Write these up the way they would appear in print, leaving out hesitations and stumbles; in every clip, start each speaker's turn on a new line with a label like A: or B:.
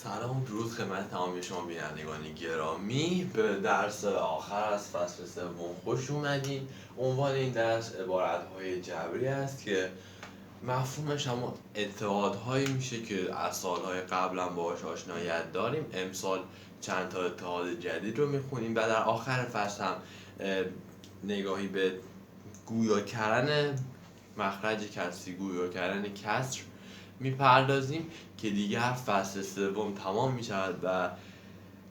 A: سلام و درود خدمت تمامی شما بینندگان گرامی. به درس آخر از فصل سوم خوش اومدین. عنوان این درس عبارت‌های جبری است که مفهومش هم اتحادهایی میشه که از سالهای قبلا باهاش آشناییت داریم. امسال چند تا اتحاد جدید رو میخونیم و در آخر فصل هم نگاهی به گویا کردن مخرج کسری، گویا کردن کسر میپردازیم که دیگر فصل سوم تمام میشود و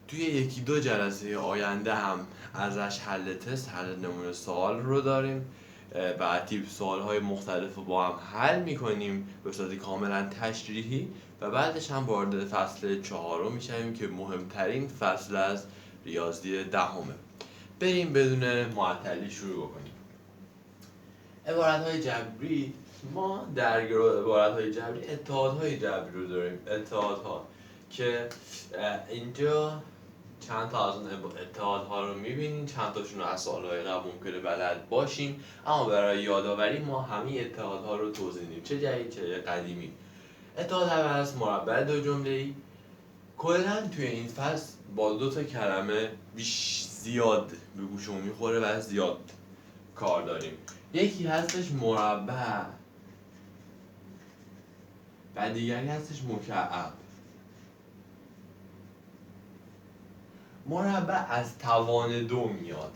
A: توی یکی دو جلسه آینده هم ازش حل تست، حل نمونه سوال رو داریم و تیپ سوال‌های مختلف رو با هم حل میکنیم به صورت کاملا تشریحی و بعدش هم وارد فصل چهارم میشیم که مهمترین فصل از ریاضی دهمه. بریم بدون معطلی شروع کنیم. عبارت‌های جبری، ما در گروه عبارت‌های جبری اتحادهای جبری رو داریم. اتحادها که اینجا چند تا از اون اتحادها رو می‌بینیم، چند تاشون رو از سال‌های قبل ممکنه بلد باشیم، اما برای یادآوری ما همه اتحادها رو توضیح میدیم، چه جدید چه قدیمی. اتحاد اول از مربع دو جمله‌ای. کلاً توی این فصل با دو تا کلمه زیاد به گوشمون میخوره و زیاد کار داریم. یکی هستش مربع و دیگری هستش مکعب. مربع از توان دو میاد،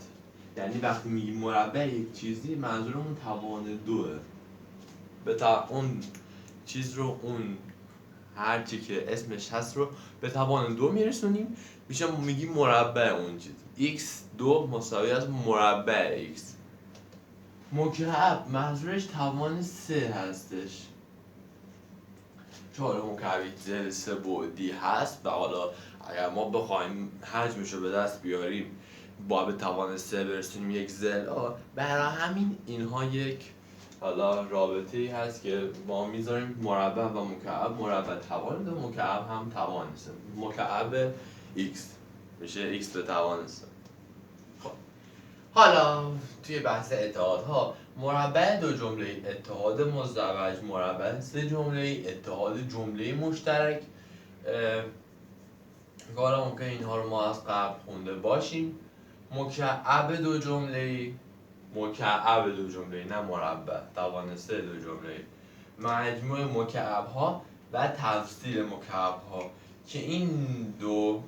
A: یعنی وقتی میگیم مربع یک چیزی منظورمون توان دوه. اون چیز رو، اون هرچی که اسمش هست رو به توان دو میرسونیم، میگیم مربع اون چیز. x2 مساوی از مربع x. مکعب منظورش توان 3 هستش، چون مکعب یک 3 بعدی هست و حالا اگر ما بخوایم حجمش رو به دست بیاریم با به توان 3 برسونیم یک ضلع، برای همین اینها یک حالا رابطه‌ای هست که ما میذاریم مربع و مکعب. مربع توان 2، مکعب هم توان 3. مکعب x میشه x به توان 3. حالا توی بحث اتحادها، مربع دو جمله اتحاد مزدوج، مربع سه جمله اتحاد جمله مشترک. حالا ممکن اینها رو ما از قبل خونده باشیم. مکعب دو جمله، مکعب دو جمله نه مربع، توان سه دو جمله. مجموع مکعب ها و تفصیل مکعب ها که این دو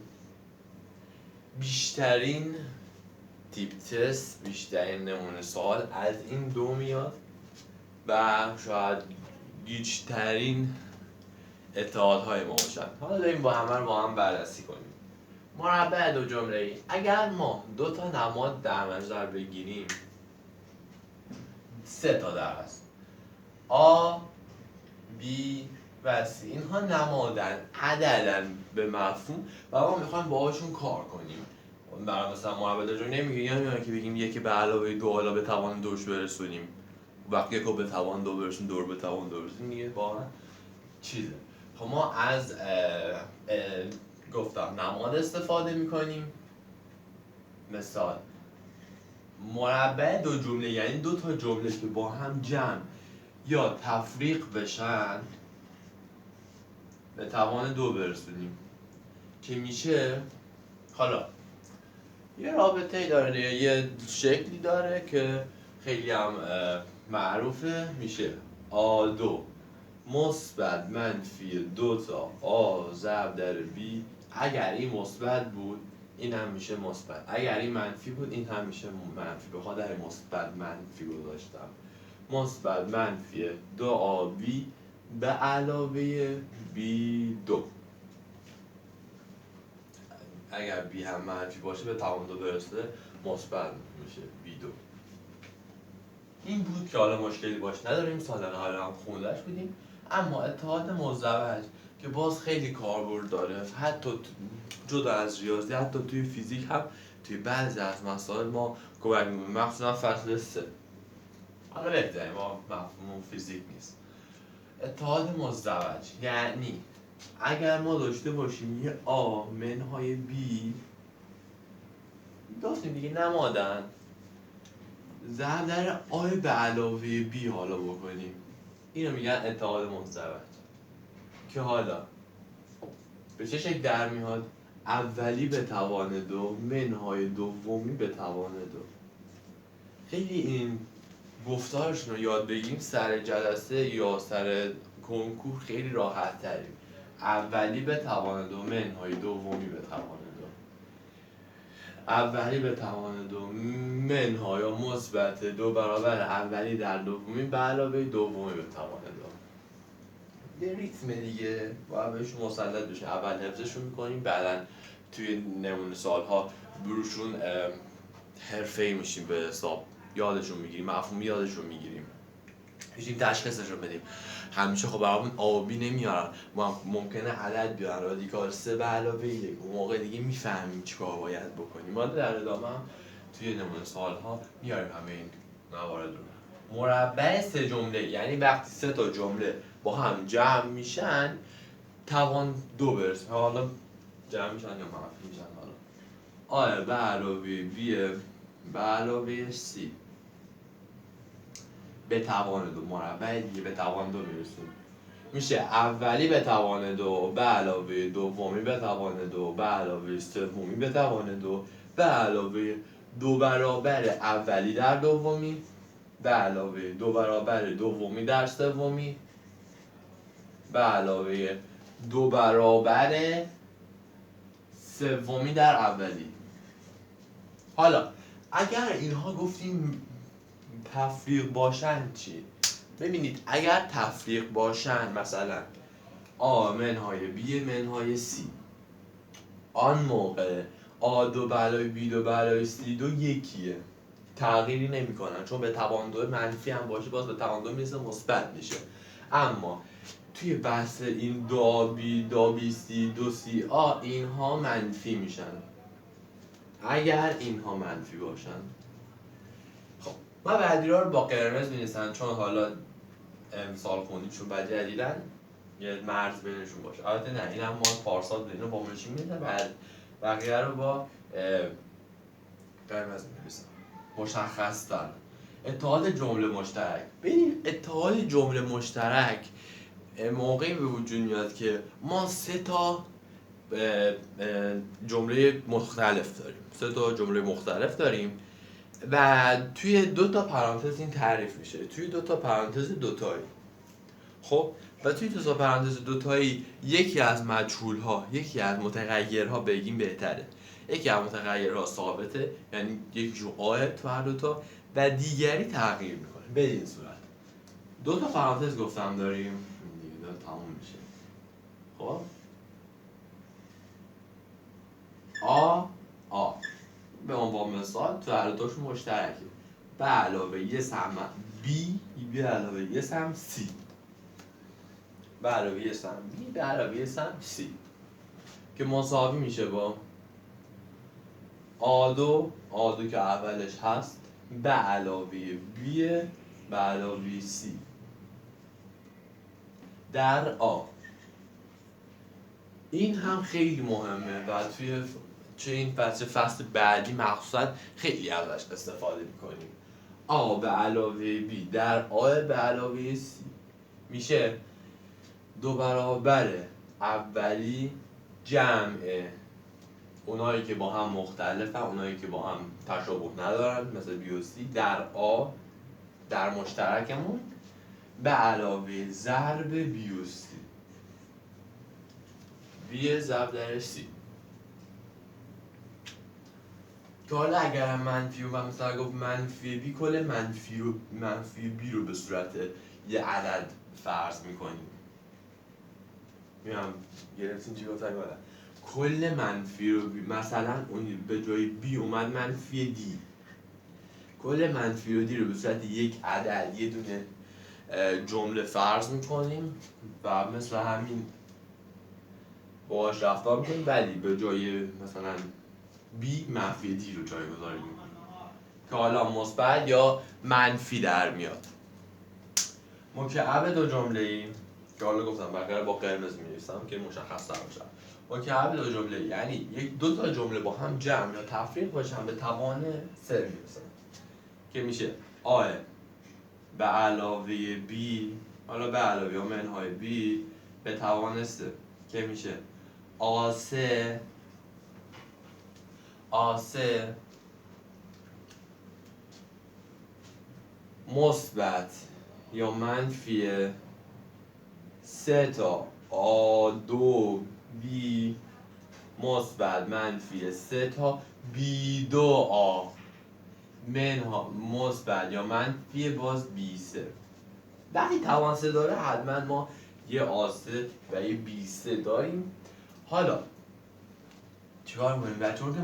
A: بیشترین تیپ تست، بیشترین نمونه سوال از این دو میاد و شاید گیجترین اتحادهای ما باشن. حالا داریم با همه رو با هم بررسی کنیم. مربع دو جمله ای، اگر ما دو تا نماد در نظر بگیریم، سه تا در هست، A، B و C. اینها نمادن، عددن به مفهوم و ما میخوایم باهاشون کار کنیم. برای مثلا مربع دو جمله نمیگیم که بگیم یک به علاوه دو حالا به توان دوش برسونیم، وقتی یک رو به توان دو برسونیم، دو رو به توان دو برسونیم، دیگه واقعا چیزه. خب ما از گفتم نماد استفاده میکنیم. مثال مربع دو جمله یعنی دو تا جمله که با هم جمع یا تفریق بشن به توان دو برسونیم که میشه، حالا یه رابطه‌ای داره، یه شکلی داره که خیلی هم معروفه، میشه A2 مثبت منفی 2 تا A ضرب در B. اگر این مثبت بود این هم میشه مثبت، اگر این منفی بود این هم میشه منفی. به خاطر مثبت منفی گذاشتم. مثبت منفی 2AB به علاوه B2. اگر B هم منفی باشه به توان دو برسه مثبت میشه B2. این بود که حالا مشکلی باش نداریم، سال حالا هم خوندهش بودیم. اما اتحاد مزدوج که باز خیلی کاربرد داره، حتی جدا از ریاضی، حتی توی فیزیک هم توی بعضی از مسائل ما کمک می‌کنه، مخصوصا فصل 3. حالا بهتره، ما مفهوم فیزیک نیست. اتحاد مزدوج یعنی اگر ما داشته باشیم یه A منهای B، داشتیم دیگه نمادن، ضرب در A به علاوه B حالا بکنیم، اینو میگن اتحاد مزدوج. که حالا به چه شکل در میاد؟ اولی به توان دو منهای دومی به توان دو. خیلی این گفتارشون رو یاد بگیم سر جلسه یا سر کنکور خیلی راحت تریم. اولی به توان دو منهای دومی به توان دو. اولی به توان دو منهای یا مثبت دو برابر اولی در دومی به علاوه دومی به توان دو. یه ریتم دیگه باید بهش مسلط بشه. اول حفظشون میکنیم، بعدا توی نمونه سالها بروشون حرفه‌ای میشیم به حساب، یادشون میگیریم، مفهوم یادشون میگیریم، میشیم تشخیصشون بدیم. همیشه خب برامون آبی نمیارن، ممکنه عدد بیارن رادیکال 3 به علاوه 1، اون موقع دیگه میفهمیم چیکار باید بکنیم. ما در ادامه هم توی نمونه سوال‌ها میاریم همه این موارد رو. مربع 3 جمله یعنی وقتی 3 تا جمله با هم جمع میشن توان 2 برسه. حالا جمع میشن یا منفی میشن، حالا آ به علاوه بی به علاوه سی به توان 2 مربع دیگه به توان 2 میرسیم. میشه اولی به توان 2 به علاوه دومی به توان 2 به علاوه سومی به توان 2 به علاوه 2 برابر اولی در دومی به علاوه 2 برابر دومی در سومی به علاوه 2 برابر سومی در اولی. حالا اگر اینها گفتیم تفریق باشن چی؟ ببینید اگر تفریق باشن، مثلا آ منهای بی منهای سی، آن موقع آ دو بلای بی دو بلای سی دو یکیه، تغییری نمی کنن، چون به توان دو منفی هم باشه باز به توان دو میرسه مثبت میشه. اما توی بحث این دو بی سی دو سی آ اینها منفی میشن اگر اینها منفی باشن. خب من بعدی‌ها رو با قرمز می‌نویسم چون حالا امسال خوندیشون بعد جدیدن یه مرز بینشون باشه. البته نه این هم ما پارسال اینو با ملچین می‌نویسم، بعد بقیه رو با قرمز می‌نویسم. مشخص‌تر اتحاد جمله مشترک. ببین اتحاد جمله مشترک موقعی به وجود میاد که ما 3 تا جمله مختلف داریم، 3 تا جمله مختلف داریم و توی 2 تا پرانتز این تعریف میشه، توی 2 تا پرانتز دوتایی. خب و توی 2 تا پرانتز دوتایی یکی از مجهول‌ها، یکی از متغیرها بگیم بهتره، یکی از متغیرها ثابته یعنی یکیشون آه تو هر 2 تا و دیگری تغییر میکنه. به این صورت 2 تا پرانتز گفتم داریم دیگه داره تموم میشه. خب آ به عنوان مثال تو هر دوتاشون مشترکه، به علاوه یه سهم بی به علاوه یه سهم سی، به علاوه یه سهم بی به علاوه یه سهم سی که مساوی میشه با آدو که اولش هست به علاوه بی به علاوه سی در آ. این هم خیلی مهمه و توی چه این فصل بعدی مخصوصا خیلی ازش استفاده میکنیم. آ به علاوه بی در آ به علاوه سی میشه 2 برابر اولی جمع اونایی که با هم مختلفن، اونایی که با هم تشابه ندارن مثل بی و سی در آ در مشترکمون به علاوه ضرب بی و سی، بی ضرب در سی که حالا اگر هم منفی و مثلا گفت منفی بی کل منفی بی رو به صورت یه عدد فرض میکنیم. میام گرفتین چی گفتن گفتن کل منفی رو بی، مثلا اون به جای بی اومد منفی دی، کل منفی رو دی رو به صورت یک عدد یه دونه جمله فرض میکنیم و مثل همین باهاش رفتار میکنیم ولی به جای مثلا بی منفی دی رو جایگذاری میکنیم که حالا مثبت یا منفی در میاد. مکعب دو جمله ای که حالا گفتم بقیه با قرمز می‌نویسم که مشخص تر باشه. مکعب دو جمله یعنی یک 2 تا جمله با هم جمع یا تفریق باشن به توان 3 میرسن که میشه آ به علاوه بی، حالا به علاوه یا منهای بی به توان 3 که میشه آسه مثبت یا منفی 3 تا A2 B مثبت منفی 3 تا B2A منها مثبت یا منفی باز B3. وقتی توان 3 داره حتما ما یه A3 و یه B3 داریم. حالا چیکار می‌کنیم؟ و چون که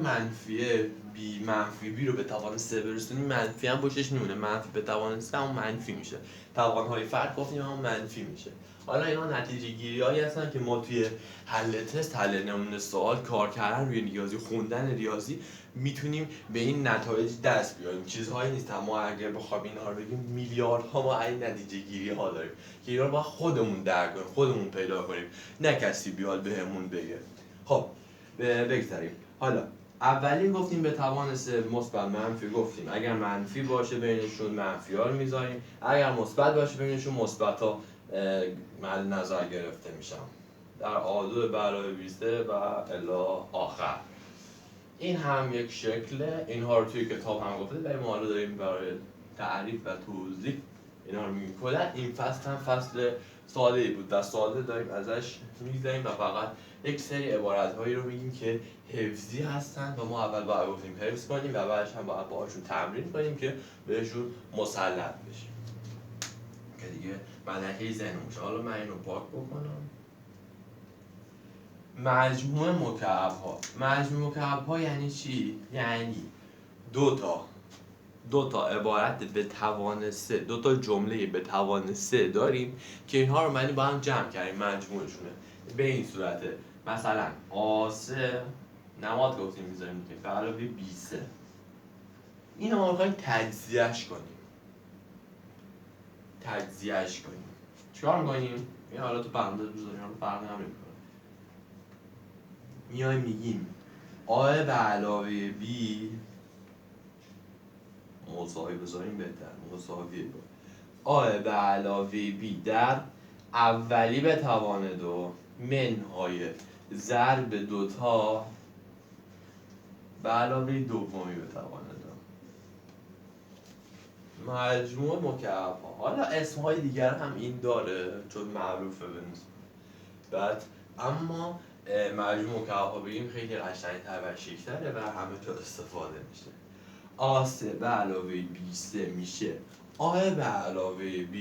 A: منفی B رو به توان 3 برسونیم منفی هم پشتش میمونه. منفی به توان 3 همون منفی میشه. توان‌های فرد گفتیم همون منفی میشه. حالا اینا نتیجه گیری‌هایی هستن که ما توی حل تست، حل نمونه سوال، کار کردن روی ریاضی، خوندن ریاضی میتونیم به این نتایج دست بیاریم. چیزهایی نیست ما اگر بخوایم اینا رو بگیم میلیاردها ما این نتیجه گیری‌ها داریم که اینا رو باید خودمون درک کنیم، خودمون پیدا کنیم، نه کسی بیاد بهمون بگه. خب بگذاریم. حالا اولین گفتیم به توان 3 مثبت منفی گفتیم اگر منفی باشه بینشون منفی ها رو میذاریم، اگر مثبت باشه بینشون مثبت ها مد نظر گرفته میشن در A2 به علاوه 23 و الی آخر. این هم یک شکله. اینها رو توی کتاب هم گفته ولی ما حالا داریم برای تعریف و توضیح اینا رو میگیم. کلا این فصل هم فصل ساده ای بود و ساده داریم ازش میگذاریم و فقط یک سری عبارت هایی رو میگیم که حفظی هستن و ما اول باید گفتیم حفظ کنیم و بعدش هم باید باهاشون تمرین کنیم که بهشون مسلط بشیم که دیگه ملکه ذهنمون شه. حالا من اینو پاک بکنم. مجموع مکعب ها یعنی چی؟ یعنی دو تا عبارت به توان 3، دو تا جمله به توان 3 داریم که اینها رو معنی با هم جمع کردیم مجموعشونه به این صورته. مثلا A3 نماد گفتیم میذاریم که به علاوه B3 اینو ما میخوایم تجزیهش کنیم. چیکار میکنیم؟ این حالا تو برنامه بذاریم فرق نمیکنه. میایم میگیم A به علاوه B مساوی بذاریم بهتر، مساوی A به علاوه B در اولی به توان 2 منهای ضرب دوتا به علاوه دومی به توان 2 مجموع مکعب ها. حالا اسمهای دیگر هم این داره چون معروفه بعد اما مجموع مکعب ها بگیم خیلی قشنگ‌تر و شیک‌تره و همه تو استفاده میشه. A3 به علاوه B3 میشه A به علاوه B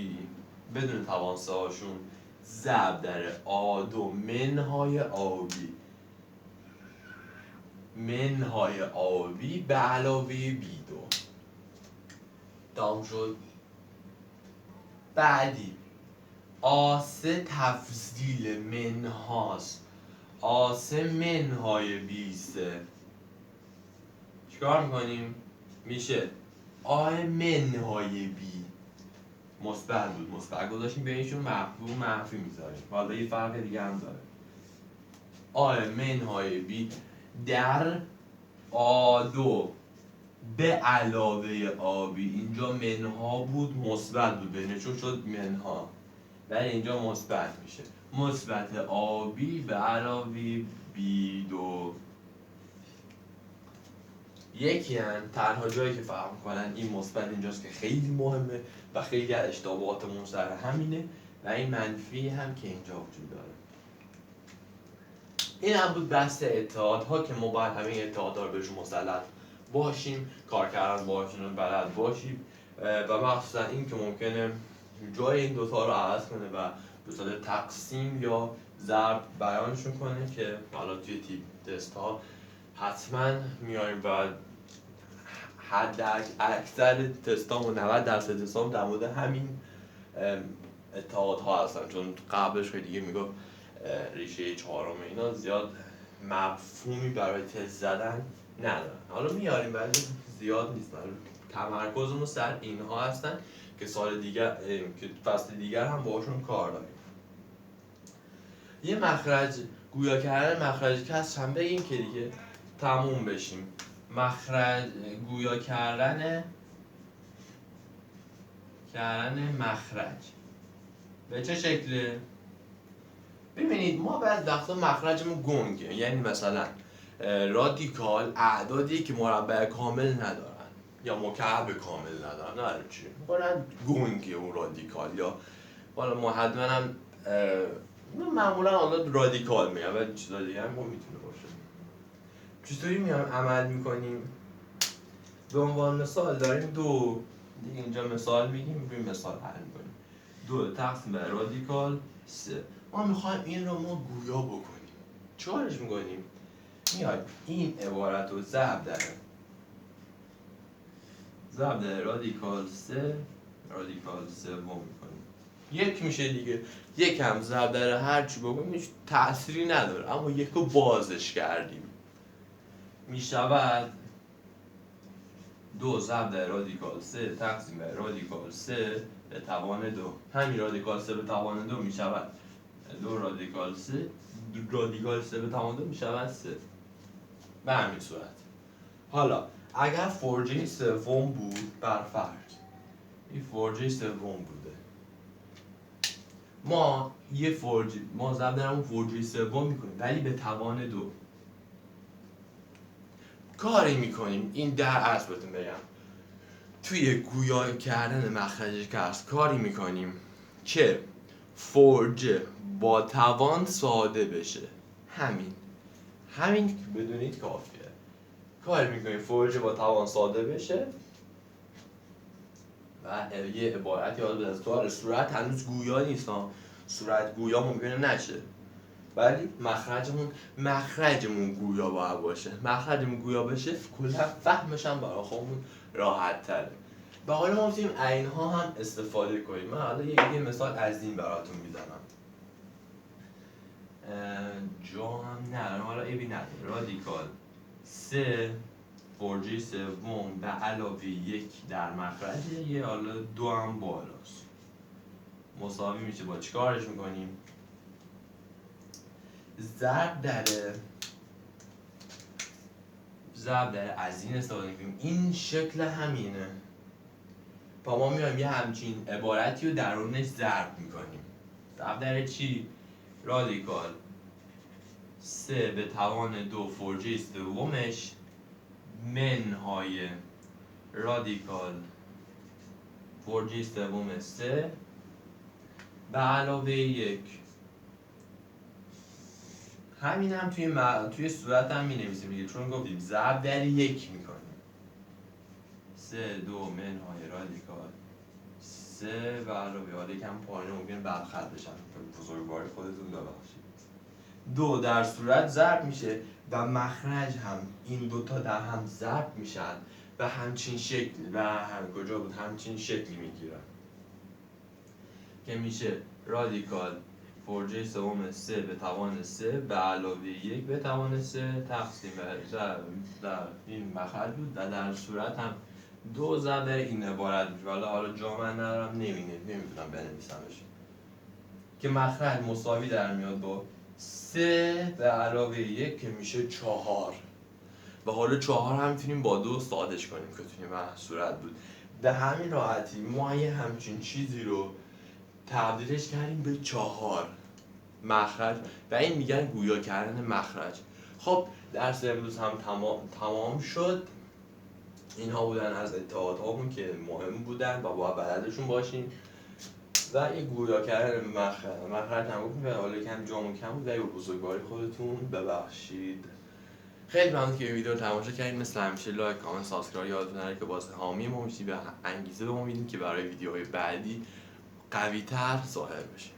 A: بدون توان 3 هاشون ضرب در A2 منهای AB به علاوه B2. تمام شد. بعدی A3 تفضیل منهاست A3 منهای B3. چیکار میکنیم؟ میشه A منهای B مثبت بود، مثبت گذاشتیم بینشون منفی میذاریم. حالا یه فرق دیگه هم داره. A منهای B در A2 به علاوه AB. اینجا منها بود مثبت بود بینشون شد منها ولی اینجا مثبت میشه مثبت AB به علاوه B2. یکی هم تنها جایی که فرق میکنن این مثبت اینجاست که خیلی مهمه و خیلی از اشتباهاتمون سر همینه و این منفی هم که اینجا وجود داره. این هم بود بحث اتحادها که ما باید همه اتحادها رو بهشون مسلط باشیم، کار کردن باشون رو بلد باشیم و مخصوصا این که ممکنه جای این دوتا رو عوض کنه و به صورت تقسیم یا ضرب بیانشون کنه که حالا توی تیپ تست ها حتما میایم و حد اکثر تستام و 90% تستام در مورد همین اتحادها هستن چون قبلش خیلی دیگه میگفت ریشه چهارم اینا زیاد مفهومی برای تست زدن ندارن. حالا میاریم ولی زیاد نیست. تمرکزمون سر اینها هستن که سال دیگر که فصل دیگر هم باشون کار داریم. یه مخرج گویا کردن مخرج کسر هم بگیم که دیگه تموم بشیم. گویا کردن مخرج به چه شکله؟ ببینید ببینید ما بعضی وقتا مخرجمون گنگه، یعنی مثلا رادیکال اعدادی که مربع کامل ندارن یا مکعب کامل ندارن، نه چی میکنن گنگه اون رادیکال، یا حالا محدما هم معمولا حالا رادیکال میگن و چیزا دیگه هم میتونه باشه. چطوری میایم عمل میکنیم؟ به عنوان مثال داریم دو دیگه، اینجا مثال میگیم روی مثال حل میکنیم. 2 تقسیم بر رادیکال 3. ما میخوایم این رو ما گویا بکنیم. چیکارش میکنیم؟ میایم این عبارت رو ضرب در رادیکال 3 رادیکال 3 میکنیم. یک میشه دیگه. یک هم ضرب در هر چی بکنیم هیچ تأثیری نداره، اما یک رو بازش کردیم. میشود 2 ضرب در رادیکال 3 تقسیم بر رادیکال 3 به توان 2. همین رادیکال 3 به توان 2 میشود 2 رادیکال 3 به توان 2 میشود 3. به همین صورت. حالا اگر فرجه سوم بود بر فرض این فرجه سوم بوده، ما ضرب در اون فرجه سوم میکنیم ولی به توان 2 کاری میکنیم. این در اصل بهتون بگم توی گویا کردن مخرج کسر کاری میکنیم که فرجه با توان ساده بشه. همین که بدونید کافیه. کاری میکنیم فرجه با توان ساده بشه و یه عبارت یاد بدید. صورت هنوز گویا نیست، صورت گویا ممکنه نشه، ولی مخرجمون گویا باید باشه. مخرجمون گویا بشه کلا فهمش هم برای خودمون راحت تره. و حالا ما میتونیم اینها هم استفاده کنیم. من حالا یه مثال از این براتون میزنم. جا هم ندارم، حالا ایبی نداره. رادیکال 3 فرجه سوم به علاوه 1 در مخرجه، یه حالا 2 هم بالاست، مساوی میشه با چیکارش میکنیم؟ ضرب در از این استفاده میکنیم. این شکل همینه. با ما میایم یه همچین عبارتی رو درونش ضرب میکنیم. ضرب در چی؟ رادیکال 3 به توان 2 فرجه سومش منهای رادیکال فرجه سوم 3 به علاوه 1. همین هم توی صورت هم می نویسیم دیگه، چون گفتیم ضرب در 1 میکنیم. 3 2 منهای رادیکال 3 به علاوه حالا یکم پایین ممکنه برخط بشن، بزرگواری خودتون ببخشید. 2 در صورت ضرب میشه و مخرج هم این دوتا در هم ضرب میشن و همچین شکل همچین شکلی میگیرن که میشه رادیکال فرجه سوم 3 به توان 3 به علاوه 1 به توان 3 تقسیم در این مخرج بود و در صورت هم 2 ضرب در این عبارت میشه. حالا جا من ندارم نمیتونم بنویسمش که مخرج مساوی در میاد با 3 به علاوه 1 که میشه 4. و حالا 4 هم میتونیم با 2 سادش کنیم که توی صورت بود. به همین راحتی ما یه همچین چیزی رو تبدیلش کردیم به 4 مخرج و این میگن گویا کردن مخرج. خب درس امروز هم تمام شد. اینها بودن از اتحادهامون که مهم بودن و باید بلدشون باشین و این گویا کردن مخرج هم گفتیم و حالا کم جامون کم بود و به بزرگواری خودتون ببخشید. خیلی ممنون که ویدیو رو تماشا کردید. مثل همیشه لایک، کامنت، سابسکرایب یادتون نره که باز حامی ما میشید و انگیزه به ما میدین که برای ویدیوهای بعدی قوی‌تر ظاهر بشه.